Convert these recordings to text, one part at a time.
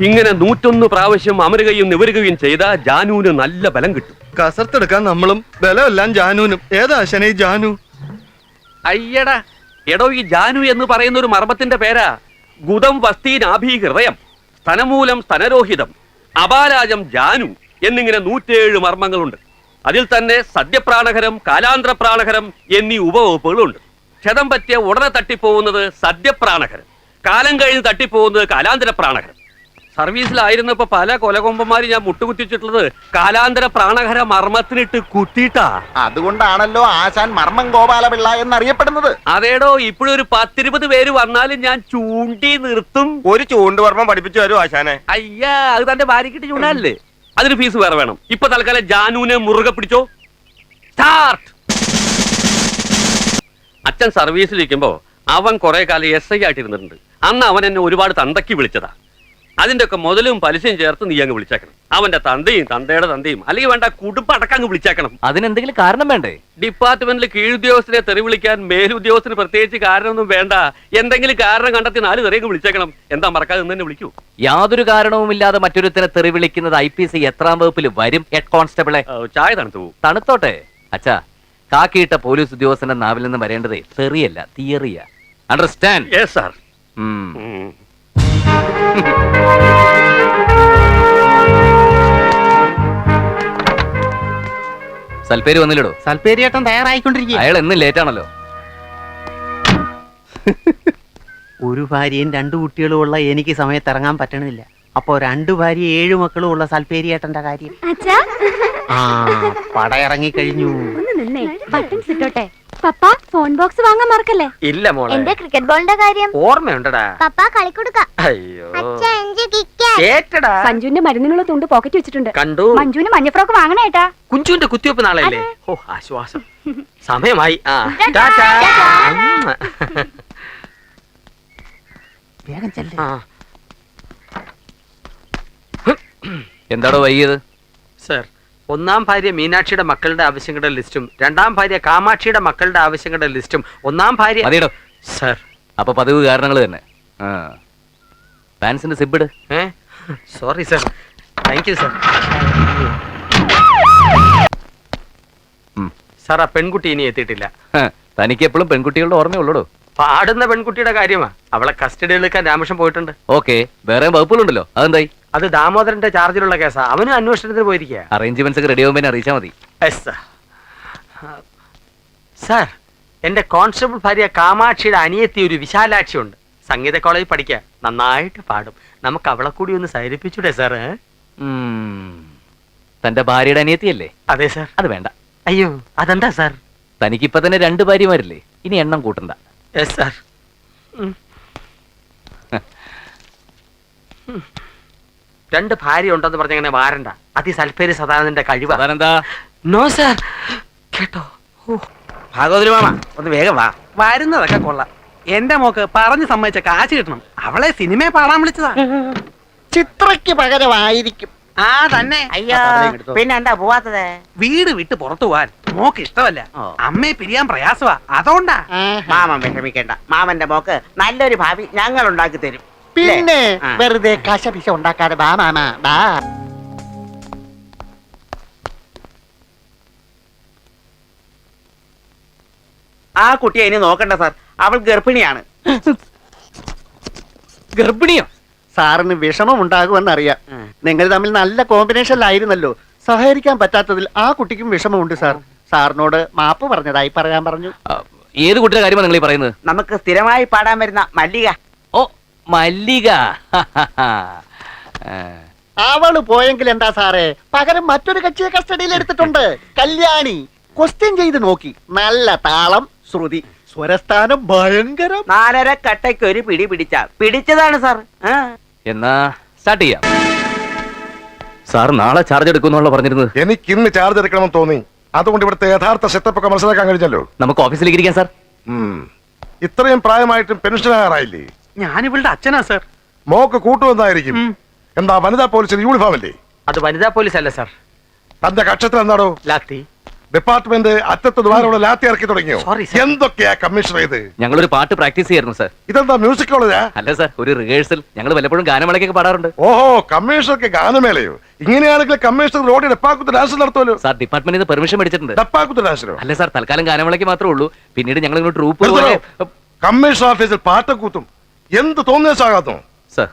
ഇങ്ങനെ 101 പ്രാവശ്യം അമരുകയും നിവരുകയും ചെയ്ത ജാനുവിന് നല്ല ബലം കിട്ടും. കസർത്തെടുക്കാൻ നമ്മളും ബലമെല്ലാം ജാനുവിനും. ഏതാ ശനി ജാനു? അയ്യടാ എടോ, ഈ ജാനു എന്ന് പറയുന്ന ഒരു മർമ്മത്തിന്റെ പേരാ. ഗുദം വസ്തീനാഭി ഹൃദയം, സ്തനമൂലം സ്തനരോഹിതം, അപാലാജം ജാനു എന്നിങ്ങനെ 107 മർമ്മങ്ങളുണ്ട്. അതിൽ തന്നെ സദ്യപ്രാണഹരം, കാലാന്തരപ്രാണഹരം എന്നീ ഉപവകുപ്പുകളുണ്ട്. ക്ഷതം പറ്റിയ ഉടനെ തട്ടിപ്പോകുന്നത് സദ്യപ്രാണഹരം, കാലം കഴിഞ്ഞ് തട്ടിപ്പോകുന്നത് കാലാന്തരപ്രാണഹരം. സർവീസിലായിരുന്നപ്പോ പല കൊലകൊമ്പന്മാര് ഞാൻ മുട്ടുകുത്തിച്ചിട്ടുള്ളത് കാലാന്തര പ്രാണഹര മർമ്മത്തിനിട്ട് കുത്തിയിട്ടാ. അതുകൊണ്ടാണല്ലോ ആശാൻ മർമ്മം ഗോപാലപിള്ള എന്നറിയപ്പെടുന്നത്. അതേടോ, ഇപ്പോഴൊരു 10-20 പേര് വന്നാലും ഞാൻ ചൂണ്ടി നിർത്തും. ഒരു ചൂണ്ടുമർമ്മം പഠിപ്പിച്ചു തരൂ ആശാനെ. അയ്യാ, അത് തന്റെ ഭാര്യക്കിട്ട് ചൂണ്ടല്ലേ, അതിന് ഫീസ് വേറെ വേണം. ഇപ്പൊ തൽക്കാലം ജാനുവിനെ മുറുകെ പിടിച്ചോ. സ്റ്റാർട്ട്. അച്ഛൻ സർവീസിലിരിക്കുമ്പോ അവൻ കുറെ കാലം SI ആയിട്ടിരുന്നിട്ടുണ്ട്. അന്ന് അവൻ എന്നെ ഒരുപാട് തന്തക്കി വിളിച്ചതാ. അതിന്റെ ഒക്കെ മുതലും പലിശയും ചേർത്ത് നീ അങ്ങ് വിളിച്ചേക്കണം. അവന്റെ തന്തയും തന്തയുടെ തന്തയും, അല്ലെങ്കിൽ വേണ്ട കുടുംബം അടക്കങ്ങ് വിളിച്ചേക്കണം. അതിനെന്തെങ്കിലും കാരണം വേണ്ടേ? ഡിപ്പാർട്ട്മെന്റിൽ കീഴുദ്യോഗസ്ഥരെ തെറി വിളിക്കാൻ മേലുദ്യോഗസ്ഥന് പ്രത്യേകിച്ച് കാരണമൊന്നും വേണ്ട. എന്തെങ്കിലും കാരണം കണ്ടെത്തി 4 തെറിയൊക്കെ വിളിച്ചേക്കണം. എന്താ മറക്കാതെ തന്നെ വിളിക്കൂ. യാതൊരു കാരണവുമില്ലാതെ മറ്റൊരുത്തനെ തെറി വിളിക്കുന്നത് IPC എത്രാം വകുപ്പിൽ വരും? ഹെഡ് കോൺസ്റ്റബിളെ. ചായ തണുത്തു പോകും. തണുത്തോട്ടെ അച്ഛാ. കാക്കിയിട്ട പോലീസ് ഉദ്യോഗസ്ഥന്റെ നാവിൽ നിന്ന് വരേണ്ടതേ തെറിയല്ല, തിയറിയ. അണ്ടർസ്റ്റാൻഡ്? Yes sir. സൽപ്പേര് വന്നില്ലടോ? സൽപ്പേരിയേട്ടൻ തയ്യാറായിക്കൊണ്ടിരിക്കുക. അയാൾ എന്നും ലേറ്റ് ആണല്ലോ. ഒരു ഭാര്യയും 2 കുട്ടികളും ഉള്ള എനിക്ക് സമയത്ത് ഇറങ്ങാൻ പറ്റണില്ല. അപ്പോ 2 ഭാര്യ 7 മക്കളും ഉള്ള സൽപ്പേരിയേട്ടന്റെ കാര്യം. ആ, പട ഇറങ്ങി കഴിഞ്ഞു. പപ്പ ഫോൺ ബോക്സ് വാങ്ങാൻ മറക്കല്ലേ? ഇല്ല മോളെ. എന്റെ ക്രിക്കറ്റ് ബോളിന്റെ കാര്യം ഓർമ്മയുണ്ടടാ. പപ്പ കളിക്കൊടുക്ക. അയ്യോ, സഞ്ജുവിന്റെ മരുന്നിനുള്ള തുണ്ട് പോക്കറ്റ് വെച്ചിട്ടുണ്ട്. കണ്ടു. മഞ്ജുവിന് മഞ്ഞ ഫ്രോക്ക് വാങ്ങണേട്ടാ. കുഞ്ചുവിന്റെ കുത്തിവെപ്പ് നാളെയല്ലേ? ഓ, ആശ്വാസം. സമയമായി. വേഗം ചെല്ല്. എന്താടോ വൈകിയത്? സർ, 1-ാം ഭാര്യ മീനാക്ഷിയുടെ മക്കളുടെ ആവശ്യങ്ങളുടെ ലിസ്റ്റും 2-ാം ഭാര്യ കാമാക്ഷിയുടെ മക്കളുടെ ആവശ്യങ്ങളുടെ ലിസ്റ്റും 1-ാം ഭാര്യ. മതിയോ സർ? അപ്പൊ പതിവ് കാരണങ്ങൾ തന്നെ. പാൻസിന്റെ സിബിട്. Sorry sir. Thank you sir. Sir, ആ പെൺകുട്ടി ഇനി എത്തിയിട്ടില്ല. തനിക്ക് എപ്പോഴും പെൺകുട്ടികളുടെ ഓർമ്മയുള്ളൂ. പാടുന്ന പെൺകുട്ടിയുടെ കാര്യമാ. അവളെ കസ്റ്റഡിയിൽ എടുക്കാൻ രാമകൃഷ്ണൻ പോയിട്ടുണ്ട്. ഓക്കെ, വേറെ വകുപ്പുകളുണ്ടല്ലോ, അതെന്തായി? അത് ദാമോദരന്റെ ചാർജിലുള്ള കേസാ. അവനും അന്വേഷണത്തിന് പോയിരിക്കുക. അറേഞ്ച്മെന്റ്സ് ഒക്കെ റെഡി ആവുമ്പോൾ അറിയിച്ചാൽ മതി. സാർ, എന്റെ കോൺസ്റ്റബിൾ ഭാര്യ കാമാക്ഷിയുടെ അനിയത്തി ഒരു വിശാലാക്ഷി ഉണ്ട്. സംഗീത കോളേജിൽ പഠിക്കുക. നന്നായിട്ട് പാടും. നമുക്ക് അവളെ കൂടി ഒന്ന് സൈരിപ്പിച്ചൂടെ സാർ? തന്റെ ഭാര്യയുടെ അനിയത്തിയല്ലേ? അതെ സാർ. അത് വേണ്ട. അയ്യോ, അതെന്താ സാർ? തനിക്കിപ്പൊ തന്നെ 2 ഭാര്യമാരില്ലേ, ഇനി എണ്ണം കൂട്ടണ്ട. Yes sir. 2 ഭാര്യ ഉണ്ടെന്ന് പറഞ്ഞങ്ങനെ വാരണ്ട. അതി സൽപ്പേര് സദാനന്ദന്റെ കഴിവ്. അതാണെന്താ? No sir. കേട്ടോ? ഭാഗവതരി മാമ, ഒന്ന് വേഗം വാ. വരുന്നതൊക്കെ കൊള്ളാം. എന്റെ മോക്ക് പറഞ്ഞു സമ്മതിച്ച കാശ് കിട്ടണം. അവളെ സിനിമയെ പാടാൻ വിളിച്ചതാ. ചിത്രയ്ക്ക് പകരമായിരിക്കും. ആ തന്നെ. അയ്യോ, പിന്നെ എന്താ പോവാത്തത്? വീട് വിട്ട് പുറത്തു പോവാൻ മോക്ക് ഇഷ്ടമല്ല. അമ്മയെ പിരിയാൻ പ്രയാസമാ, അതുകൊണ്ടാ. മാമൻ വിഷമിക്കേണ്ട. മാമന്റെ മോക്ക് നല്ലൊരു ഭാവി ഞങ്ങൾ ഉണ്ടാക്കി തരും. പിന്നെ വെറുതെ കശപിശ ഉണ്ടാക്കാതെ ബാ മാമ, ബാ. ആ കുട്ടിയെ ഇനി നോക്കണ്ട സാർ, അവൾ ഗർഭിണിയാണ്. ഗർഭിണിയോ? സാറിന് വിഷമം ഉണ്ടാകുമെന്നറിയാം. നിങ്ങൾ തമ്മിൽ നല്ല കോമ്പിനേഷനിലായിരുന്നല്ലോ. സഹകരിക്കാൻ പറ്റാത്തതിൽ ആ കുട്ടിക്കും വിഷമമുണ്ട് സാർ. സാറിനോട് മാപ്പ് പറഞ്ഞതായി പറയാൻ പറഞ്ഞു. ഏത് കുട്ടിയുടെ കാര്യമാണ് നിങ്ങൾ ഈ പറയുന്നത്? നമുക്ക് സ്ഥിരമായി പാടാൻ വരുന്ന മല്ലിക. ഓ, മല്ലിക. അവള് പോയെങ്കിൽ എന്താ സാറേ, പകരം മറ്റൊരു കക്ഷിയെ കസ്റ്റഡിയിൽ എടുത്തിട്ടുണ്ട്. കല്യാണി. ക്വസ്റ്റ്യൻ ചെയ്ത് നോക്കി. നല്ല താളം, ശ്രുതി, സ്വരസ്ഥാനം ഭയങ്കരം. 4.5 കട്ടയ്ക്ക് ഒരു പിടി പിടിച്ചതാണ് സാർ. എന്നാ സ്റ്റാർട്ട് ചെയ്യാം. സാർ നാളെ ചാർജ് എടുക്കുന്നുള്ള പറഞ്ഞിരുന്നത്. എനിക്ക് ഇന്ന് ചാർജ് എടുക്കണമെന്ന് തോന്നി. അതുകൊണ്ട് ഇവിടുത്തെ യഥാർത്ഥ സെറ്റപ്പ് ഒക്കെ മനസ്സിലാക്കാൻ കഴിഞ്ഞല്ലോ. നമുക്ക് ഓഫീസിലേക്ക് ഇരിക്കാം സാർ. ഇത്രയും പ്രായമായിട്ടും പെൻഷൻ ആകാറായില്ലേ? ഞാൻ ഇവളുടെ അച്ഛനാ സാർ. മോക്ക് കൂട്ടുവന്നായിരിക്കും. എന്താ വനിതാ പോലീസിന് യൂണിഫോം അല്ലേ? അത് വനിതാ പോലീസ് അല്ല സാർ. തന്റെ കക്ഷത്തിൽ എന്താണോ? ലാത്തി. ഡിപ്പാർട്ട്മെന്റ് അറ്റത്ത് ദ്വാരമുള്ള ലാത്തി ഇറക്കി തുടങ്ങിയോ? Sorry, sir. എന്തൊക്കെയാ കമ്മീഷണർ ഇത്? ഞങ്ങളൊരു പാട്ട് പ്രാക്ടീസ് ചെയ്യായിരുന്നു സാർ. ഇതെന്താ മ്യൂസിക് കോളേജാ? അല്ല സാർ, ഒരു റിഹേഴ്സൽ. ഞങ്ങൾ വല്ലപ്പോഴും ഗാനമേളയ്ക്കൊക്കെ പാടാറുണ്ട്. ഓഹോ, കമ്മീഷണർക്ക് ഗാനമേളയോ? ഇങ്ങനെയാണെങ്കിൽ കമ്മീഷണർ റോഡിൽ ഡപ്പാക്കുത്ത് ഡാൻസ് നടത്തുമല്ലോ. സാർ ഡിപ്പാർട്ട്മെന്റിൽ നിന്ന് പെർമിഷൻ മേടിച്ചിട്ടുണ്ട്. ഡപ്പാക്കുത്ത് ഡാൻസിനോ? അല്ല സാർ, തൽക്കാലം ഗാനമേളയ്ക്ക് മാത്രമേ ഉള്ളൂ. പിന്നീട് ഞങ്ങൾ ഇങ്ങോട്ട് ട്രൂപ്പ് പോലെ. കമ്മീഷണർ ഓഫീസിൽ പാട്ടക്കൂത്തും എന്ത് തോന്നിയാകാത്തോ? സാർ,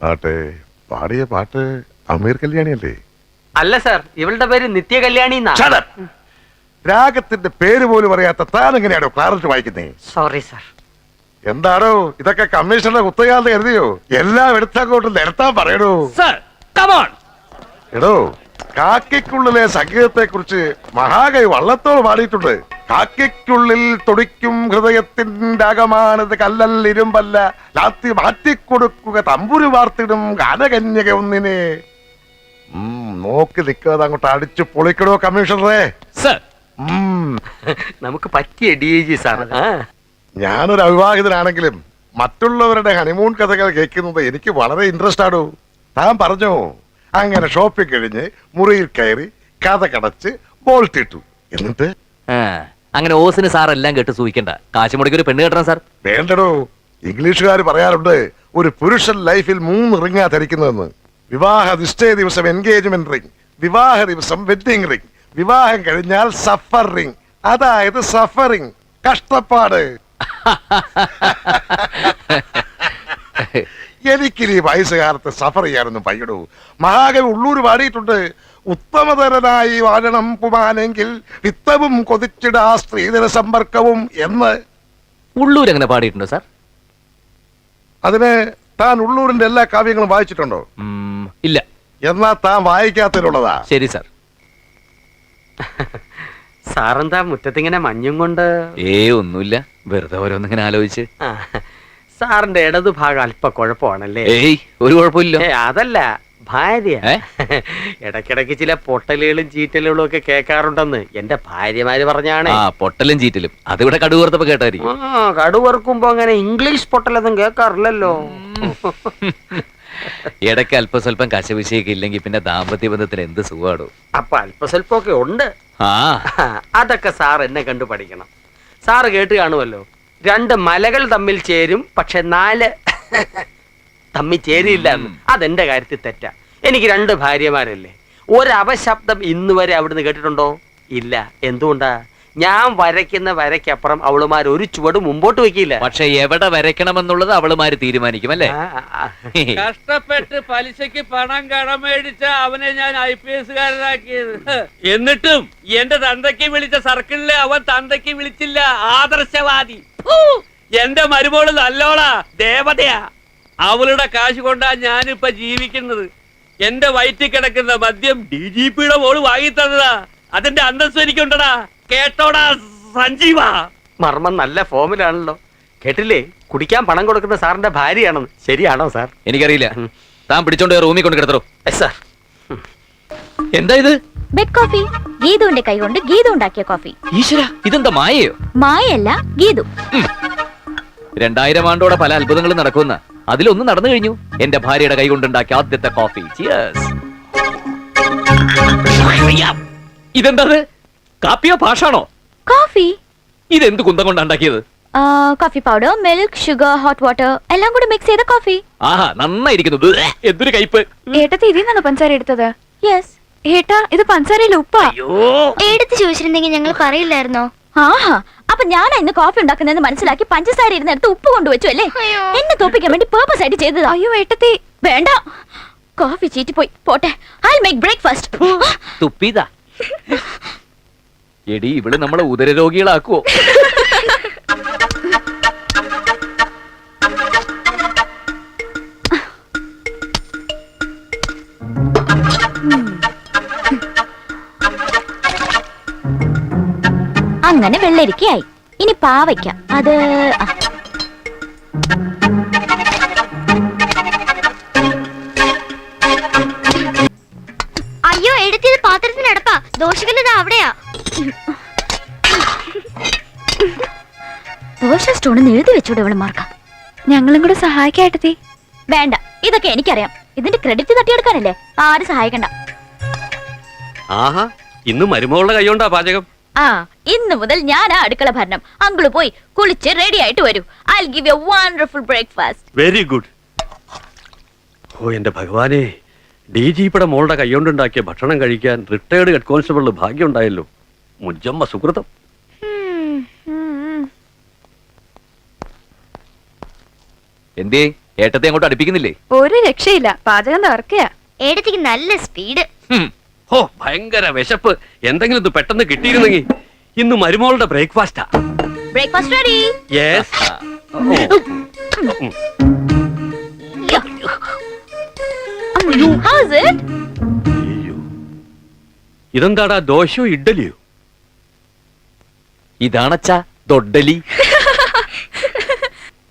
ആട്ടെ, പാടിയ പാട്ട് അമീർ കല്യാണിയല്ലേ? അല്ല സാർ, ഇവളുടെ പേര് നിത്യ കല്യാണി. Shut up. രാഗത്തിന്റെ പേര് പോലും അറിയാത്ത താൻ എങ്ങനെയാണോ ക്ലാരറ്റ് വായിക്കുന്നേ? Sorry sir. എന്താണോ ഇതൊക്കെ കമ്മീഷണറുടെ കുത്തകാലത്ത് എഴുതിയോ? എല്ലാം എടുത്തങ്ങോട്ട് നിരത്താൻ പറയണോ? Sir come on. എടോ, കാക്കയ്ക്കുള്ളിലെ സംഗീതത്തെ കുറിച്ച് മഹാകവി വള്ളത്തോൾ പാടിയിട്ടുണ്ട്. കാക്കയ്ക്കുള്ളിൽ തുടിക്കും ഹൃദയത്തിന്റെ അകമാനത് കല്ലൽ ഇരുമ്പല്ല, ലാത്തി മാറ്റിക്കൊടുക്കുക തമ്പുരു വാർത്തിടും ഗാനകന്യക ഒന്നിനെ. നോക്കി നിൽക്കാതെ അങ്ങോട്ട് അടിച്ചു പൊളിക്കണോ കമ്മീഷണറെ? സാർ, നമുക്ക് പറ്റിയ DIG സാർ. ഞാനൊരു അവിവാഹിതനാണെങ്കിലും മറ്റുള്ളവരുടെ ഹണിമൂൺ കഥകൾ കേൾക്കുന്നത് എനിക്ക് വളരെ ഇൻട്രസ്റ്റ് ആണോ. താൻ പറഞ്ഞോ, അങ്ങനെ ഷോപ്പിംഗ് കഴിഞ്ഞ് മുറിയിൽ കയറി കഥ കടച്ച് ബോൾട്ടിട്ടു. എന്നിട്ട് അങ്ങനെ ഓസിന് സാർ എല്ലാം കേട്ട് സൂഹിക്കണ്ട. കാശ് മുടക്കി ഒരു പെണ്ണ് കെട്ടണം സാർ. വേണ്ടടോ, ഇംഗ്ലീഷുകാർ പറയാറുണ്ട് ഒരു പുരുഷൻ ലൈഫിൽ 3 റിങ്ങാ ധരിക്കുന്നതെന്ന്. വിവാഹ നിശ്ചയ ദിവസം എൻഗേജ്മെന്റ് റിംഗ്, വിവാഹ ദിവസം വെഡിങ് റിംഗ്, വിവാഹം കഴിഞ്ഞാൽ സഫർ റിംഗ്, അതായത് സഫറിംഗ്, കഷ്ടപ്പാട്. എനിക്കിനി വയസ്സുകാലത്ത് സഫർ ചെയ്യാനൊന്നും പയ്യടൂ. മഹാകവി ഉള്ളൂർ പാടിയിട്ടുണ്ട്, ഉത്തമതരനായി വാഴണം പുമാനെങ്കിൽ വിത്തവും കൊതിച്ചിടാ സ്ത്രീധന സമ്പർക്കവും എന്ന്. ഉള്ളൂർ അങ്ങനെ പാടിയിട്ടുണ്ടോ സാർ? അതിന് താൻ ഉള്ളൂരിന്റെ എല്ലാ കാവ്യങ്ങളും വായിച്ചിട്ടുണ്ടോ? ഇല്ല. എന്നാ താൻ വായിക്കാത്തതിനുള്ളതാ. ശരി സാർ. സാറെന്താ മുറ്റത്തിങ്ങനെ മഞ്ഞും കൊണ്ട്? ഒന്നുമില്ല, വെറുതെ ഓരോന്നിങ്ങനെ ആലോചിച്ച്. സാറിന്റെ ഇടതു ഭാഗം അല്പ കുഴപ്പമാണല്ലേ? ഒരു കുഴപ്പമില്ല. അതല്ല, ഭാര്യ ഇടയ്ക്കിടയ്ക്ക് ചില പൊട്ടലുകളും ചീറ്റലുകളും ഒക്കെ കേൾക്കാറുണ്ടെന്ന് എന്റെ ഭാര്യമാര് പറഞ്ഞാണ്. പൊട്ടലും ചീറ്റലും അതിവിടെ കടുവറുത്തപ്പോ കേട്ടായിരിക്കും. കടുവറുക്കുമ്പോ അങ്ങനെ ഇംഗ്ലീഷ് പൊട്ടലൊന്നും കേൾക്കാറില്ലല്ലോ. ഇടയ്ക്ക് അല്പസ്വല്പം കശവിശയൊക്കെ ഇല്ലെങ്കിൽ പിന്നെ ദാമ്പത്യ ബന്ധത്തിന് എന്ത് സുഖമാണോ. അപ്പൊ അല്പസ്വല്പമൊക്കെ ഉണ്ട്. അതൊക്കെ സാർ എന്നെ കണ്ടു പഠിക്കണം. സാറ് കേട്ട് കാണുമല്ലോ, 2 മലകൾ തമ്മിൽ ചേരും പക്ഷെ 4 തമ്മിൽ ചേരില്ല. അതെന്റെ കാര്യത്തിൽ തെറ്റാ. എനിക്ക് 2 ഭാര്യമാരല്ലേ. ഒരപശബ്ദം ഇന്ന് വരെ അവിടുന്ന് കേട്ടിട്ടുണ്ടോ? ഇല്ല. എന്തുകൊണ്ടാ? ഞാൻ വരയ്ക്കുന്ന വരയ്ക്കപ്പുറം അവളുമാർ ഒരു ചുവട് മുമ്പോട്ട് വെക്കില്ല. പക്ഷെ എവിടെ വരയ്ക്കണമെന്നുള്ളത് അവളുമാര് തീരുമാനിക്കും അല്ലേ? കഷ്ടപ്പെട്ട് പലിശക്ക് പണം കടമേടിച്ച അവനെ ഞാൻ IPS കാരനാക്കിയത്. എന്നിട്ടും എന്റെ തന്തയ്ക്ക് വിളിച്ച സർക്കിളിലെ അവൻ തന്തയ്ക്ക് വിളിച്ചില്ല. ആദർശവാദി. എന്റെ മരുമോള് നല്ലോളാ, ദേവതയാ. അവളുടെ കാശ് കൊണ്ടാ ഞാനിപ്പൊ ജീവിക്കുന്നത്. എന്റെ വയറ്റിൽ കിടക്കുന്ന മദ്യം DGPയുടെ മോള് വാങ്ങി തന്നതാ. അതിന്റെ അന്തസ്സ് എനിക്കുണ്ടടാ. കേട്ടോടാ സഞ്ജീവ. മർമ്മം നല്ല ഫോമിലാണല്ലോ. കേട്ടില്ലേ, കുടിക്കാൻ പണം കൊടുക്കുന്ന സാറിന്റെ ഭാര്യയാണെന്ന്. ശരിയാണോ സാർ? എനിക്കറിയില്ല. താൻ പിടിച്ചോണ്ട് റൂമിൽ കൊണ്ട് കിടത്തോ. സാർ, എന്താ ഇത്? Bed coffee. ഗീതുവിന്റെ കൈ കൊണ്ട് ഗീതു ഉണ്ടാക്കിയ കോഫി. ഈശ്വര, ഇതെന്താ മായയോ? മായല്ല, ഗീതു. 2000 ആണ്ടോടെ പല അത്ഭുതങ്ങളും നടക്കുന്ന അതിലൊന്നും നടന്നു കഴിഞ്ഞു. എന്റെ ഭാര്യയുടെ കൈ കൊണ്ടുണ്ടാക്കിയ ആദ്യത്തെ കോഫി. ഇതെന്താ? കാപ്പിയോ ഭാഷാണോ? കോഫി. ഇതെന്ത് കുന്തം കൊണ്ടുണ്ടാക്കിയത്? Coffee powder, milk, sugar, hot water എല്ലാം കൂടി മിക്സ് ചെയ്ത കോഫി. ആഹാ, നന്നായിരിക്കുന്നു. എന്തൊരു കയ്പ്. ഏട്ടത്തി ഇതിന്നാണോ പഞ്ചസാര എടുത്തത്? യെസ്. ഏട്ടാ, ഇത് പഞ്ചസാരയിലെ ഉപ്പാ. എടുത്ത് ചോദിച്ചിരുന്നെങ്കിൽ ഞങ്ങൾ പറയില്ലായിരുന്നോ? ആഹാ, അപ്പൊ ഞാനാ ഇന്ന് കോഫി ഉണ്ടാക്കുന്നതെന്ന് മനസ്സിലാക്കി പഞ്ചസാര ഇരുന്നെടുത്ത് ഉപ്പ് കൊണ്ടുവച്ചു അല്ലേ? എന്നെ തോപ്പിക്കാൻ വേണ്ടി പേർപ്പസ് ആയിട്ട് ചെയ്തത്. അയ്യോ ഏട്ടത്തി, വേണ്ട. കോഫി ചീറ്റിപ്പോയി. പോട്ടെ, I'll make breakfast. തുപ്പിതാ. എടി, ഇവിടെ നമ്മളെ ഉദരരോഗികളാക്കുവോ? അങ്ങനെ വെള്ളരിക്കയായി. ഇനി പാവയ്ക്ക. അത് അയ്യോ, എടുത്തത് പാത്രത്തിനടപ്പാ. ദോഷകല്ലത് അവിടെയാ. ദോശ സ്റ്റോണെന്ന് എഴുതി വെച്ചോടെ ഇവളുമാർക്ക്. ഞങ്ങളും കൂടെ സഹായിക്കാട്ടെ. വേണ്ട, ഇതൊക്കെ എനിക്കറിയാം. ഇതിന്റെ ക്രെഡിറ്റ് തട്ടിയെടുക്കാനല്ലേ, ആരും സഹായിക്കണ്ട. ആഹാ, ഇന്ന് മരുമകളുടെ കൈകൊണ്ടാ പാചകം. ആ, ഇന്ന് മുതൽ ഞാൻ ആ അടുക്കള ഭരണം. അങ്കിള് പോയി കുളിച്ച് റെഡി ആയിട്ട് വരൂ. I will give you a wonderful breakfast. Very good. ഓ എന്റെ ഭഗവാനെ, DGPയുടെ മോളുടെ കൈകൊണ്ടുണ്ടാക്കിയ ഭക്ഷണം കഴിക്കാൻ റിട്ടയർഡ് ഹെഡ് കോൺസ്റ്റബിളിന് ഭാഗ്യമുണ്ടായല്ലോ. മുജമ്മ സുഹൃതം. എന്തേ ഏട്ടത്തെ അങ്ങോട്ട് അടുപ്പിക്കുന്നില്ലേ? ഒരു രക്ഷയില്ല, പാചകം തകർക്കയാ. ഏടത്തേക്ക് നല്ല സ്പീഡ്. ഓ ഭയങ്കര വിശപ്പ്. എന്തെങ്കിലും ഇത് പെട്ടെന്ന് കിട്ടിയിരുന്നെങ്കിൽ. ഇന്ന് മരുമോളുടെ ബ്രേക്ക്ഫാസ്റ്റാ. Breakfast ready. Yes. How's it? ഇതെന്താടാ, ദോശയോ ഇഡ്ഡലിയോ? ഇതാണച്ചാ ദൊഡ്ഡലി.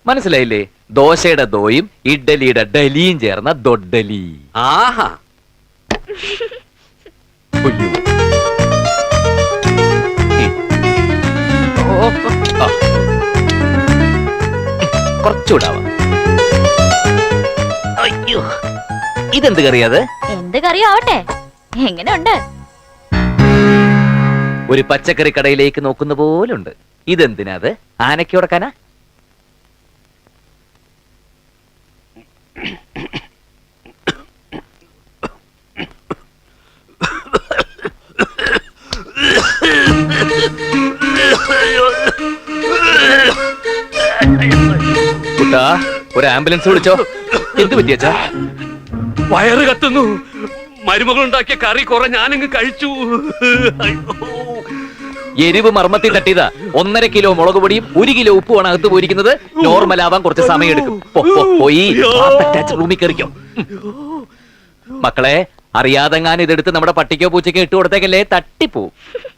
മനസ്സിലായില്ലേ? ദോശയുടെ ദോയും ഇഡ്ഡലിയുടെ ഡലിയും ചേർന്ന ദൊഡ്ഡലി. ആഹാ. ഉയ്യോ. ആ. കുറച്ചുകൂടാവാം. അയ്യോ, ഇതെന്ത് കറിയാത്? എന്ത് കറിയാവട്ടെ, എങ്ങനെയുണ്ട്? ഒരു പച്ചക്കറി കടയിലേക്ക് നോക്കുന്ന പോലുണ്ട്. ഇതെന്തിനാത്? ആനയ്ക്ക് കൊടുക്കാനാ? കുട്ടാ, ഒരു ആംബുലൻസ് വിളിച്ചോ. എന്ത് പറ്റിയച്ചാ? വയറ് കത്തുന്നു. മരുമകൾ ഉണ്ടാക്കിയ കറി കുറെ ഞാനങ്ങ് കഴിച്ചു. എരിവ് മർമ്മത്തിൽ തട്ടിയതാ. 1.5 കിലോ മുളക് പൊടിയും 1 കിലോ ഉപ്പുമാണ് അകത്ത് പോയിരിക്കുന്നത്. നോർമൽ ആവാൻ കുറച്ച് സമയം എടുക്കും. പോയി റൂമിൽ കയറിക്കോ. മക്കളെ, അറിയാതെങ്ങാൻ ഇതെടുത്ത് നമ്മുടെ പട്ടിക്കോ പൂച്ചയ്ക്കോ ഇട്ട് കൊടുത്തേക്കല്ലേ, തട്ടിപ്പോവും.